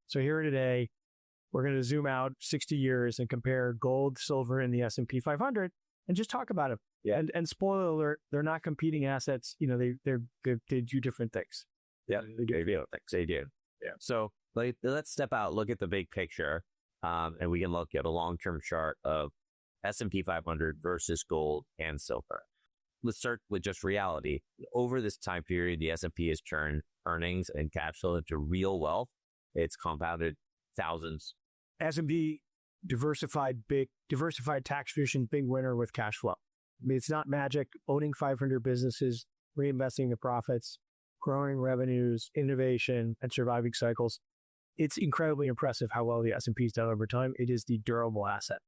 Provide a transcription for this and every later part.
So here today, we're going to zoom out 60 years and compare gold, silver, and the S&P 500 and just talk about it. Yeah. And spoiler alert, they're not competing assets. They do different things. Yeah, they do. Yeah. So let's step out, look at the big picture, and we can look at a long-term chart of S&P 500 versus gold and silver. Let's start with just reality. Over this time period, the S&P has turned earnings and cash flow into real wealth. It's compounded thousands. S&P diversified tax efficient, big winner with cash flow. I mean, it's not magic. Owning 500 businesses, reinvesting the profits, growing revenues, innovation, and surviving cycles. It's incredibly impressive how well the S&P's done over time. It is the durable asset.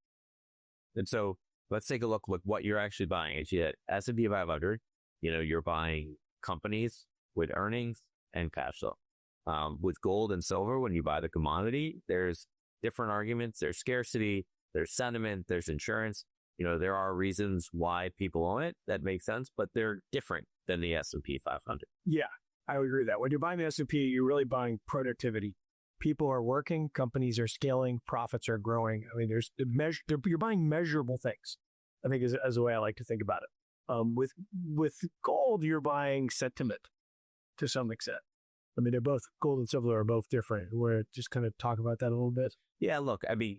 And so let's take a look at what you're actually buying. If you had S&P 500, you're buying companies with earnings and cash flow. With gold and silver, when you buy the commodity, there's different arguments. There's scarcity, there's sentiment, there's insurance. There are reasons why people own it that make sense, but they're different than the S&P 500. Yeah, I would agree with that. When you're buying the S&P, you're really buying productivity. People are working, companies are scaling, profits are growing. I mean, you're buying measurable things, I think is the way I like to think about it. With gold, you're buying sentiment to some extent. I mean, gold and silver are both different. We're just kind of talk about that a little bit. Yeah, look, I mean,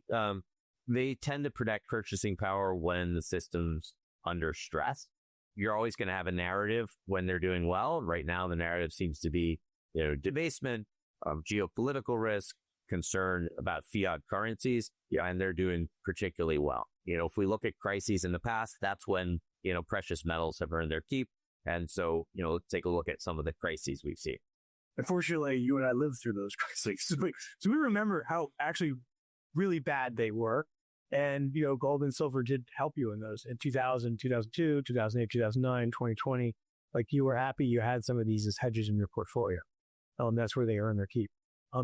they tend to protect purchasing power when the system's under stress. You're always going to have a narrative when they're doing well. Right now, the narrative seems to be, debasement, geopolitical risk, concern about fiat currencies, and they're doing particularly well. If we look at crises in the past, that's when, precious metals have earned their keep. And so, let's take a look at some of the crises we've seen. Unfortunately, you and I lived through those crises. So we remember how actually really bad they were. And, gold and silver did help you in those in 2000, 2002, 2008, 2009, 2020. Like you were happy you had some of these as hedges in your portfolio. That's where they earn their keep.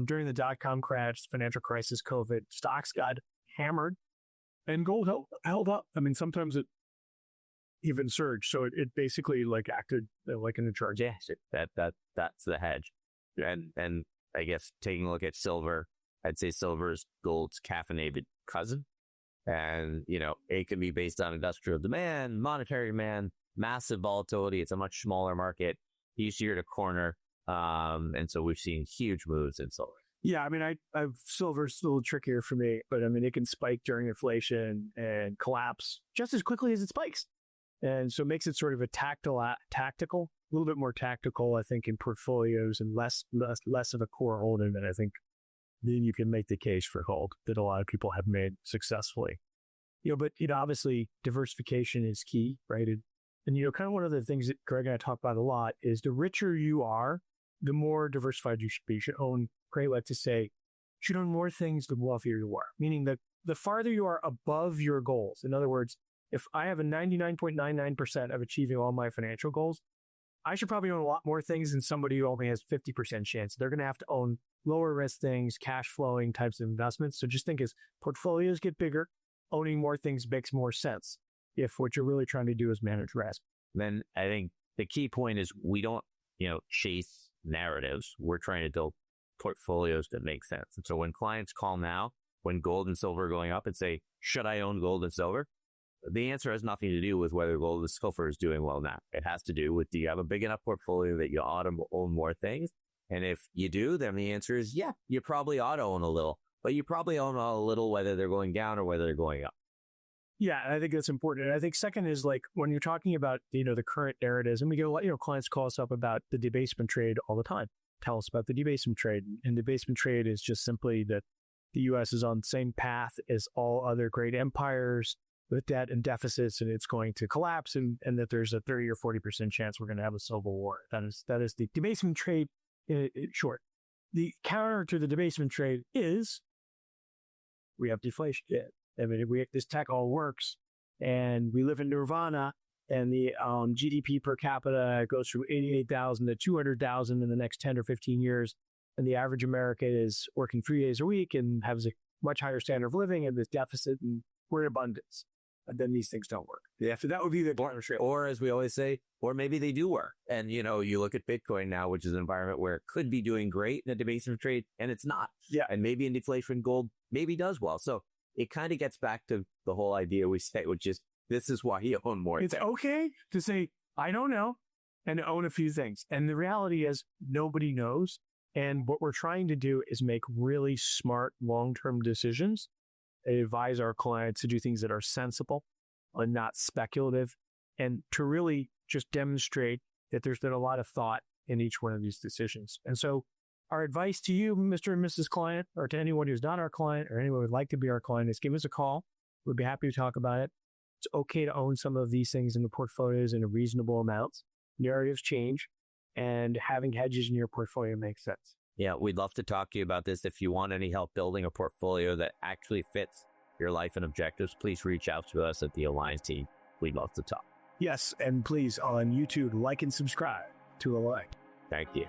During the dot-com crash, financial crisis, COVID, stocks got hammered and gold held up. I mean, sometimes it even surged. So it basically acted like an charge. Yeah, that's the hedge. And I guess taking a look at silver, I'd say silver is gold's caffeinated cousin. And, it can be based on industrial demand, monetary demand, massive volatility. It's a much smaller market, easier to corner. And so we've seen huge moves in silver. Yeah, I mean, silver's a little trickier for me, but I mean, it can spike during inflation and collapse just as quickly as it spikes. And so it makes it sort of a tactical, a little bit more tactical, I think, in portfolios and less of a core holding that I think then you can make the case for gold that a lot of people have made successfully. But obviously diversification is key, right? And kind of one of the things that Greg and I talk about a lot is the richer you are, the more diversified you should be. You should own, Greg likes to say, you should own more things the wealthier you are. Meaning that the farther you are above your goals. In other words, if I have a 99.99% of achieving all my financial goals, I should probably own a lot more things than somebody who only has 50% chance. They're going to have to own lower risk things, cash flowing types of investments. So just think as portfolios get bigger, owning more things makes more sense if what you're really trying to do is manage risk. Then I think the key point is we don't, chase narratives. We're trying to build portfolios that make sense. And so when clients call now, when gold and silver are going up and say, should I own gold and silver? The answer has nothing to do with whether gold and silver is doing well now. It has to do with, do you have a big enough portfolio that you ought to own more things? And if you do, then the answer is, yeah, you probably ought to own a little, but you probably own a little whether they're going down or whether they're going up. Yeah, I think that's important. And I think second is when you're talking about, the current narratives, and we get a lot, clients call us up about the debasement trade all the time. Tell us about the debasement trade. And debasement trade is just simply that the U.S. is on the same path as all other great empires with debt and deficits, and it's going to collapse, and that there's a 30 or 40% chance we're going to have a civil war. That is the debasement trade in short. The counter to the debasement trade is we have deflation. Yeah. I mean, this tech all works, and we live in nirvana, and the GDP per capita goes from 88,000 to 200,000 in the next 10 or 15 years, and the average American is working 3 days a week and has a much higher standard of living and this deficit, and we're in abundance. then these things don't work. Yeah, so that would be the demonstration. Or as we always say, or maybe they do work. And, you look at Bitcoin now, which is an environment where it could be doing great in a debasement trade, and it's not. Yeah. And maybe in deflation, gold maybe does well. So it kind of gets back to the whole idea we say, which is this is why you own more. It's okay to say, I don't know, and own a few things. And the reality is nobody knows. And what we're trying to do is make really smart long-term decisions. I advise our clients to do things that are sensible and not speculative, and to really just demonstrate that there's been a lot of thought in each one of these decisions. And so our advice to you, Mr. and Mrs. Client, or to anyone who's not our client or anyone who would like to be our client, is give us a call. We'd be happy to talk about it. It's okay to own some of these things in the portfolios in a reasonable amounts. Narratives change, and having hedges in your portfolio makes sense. Yeah, we'd love to talk to you about this. If you want any help building a portfolio that actually fits your life and objectives, please reach out to us at the Alliance team. We'd love to talk. Yes, and please on YouTube, like and subscribe to Align. Thank you.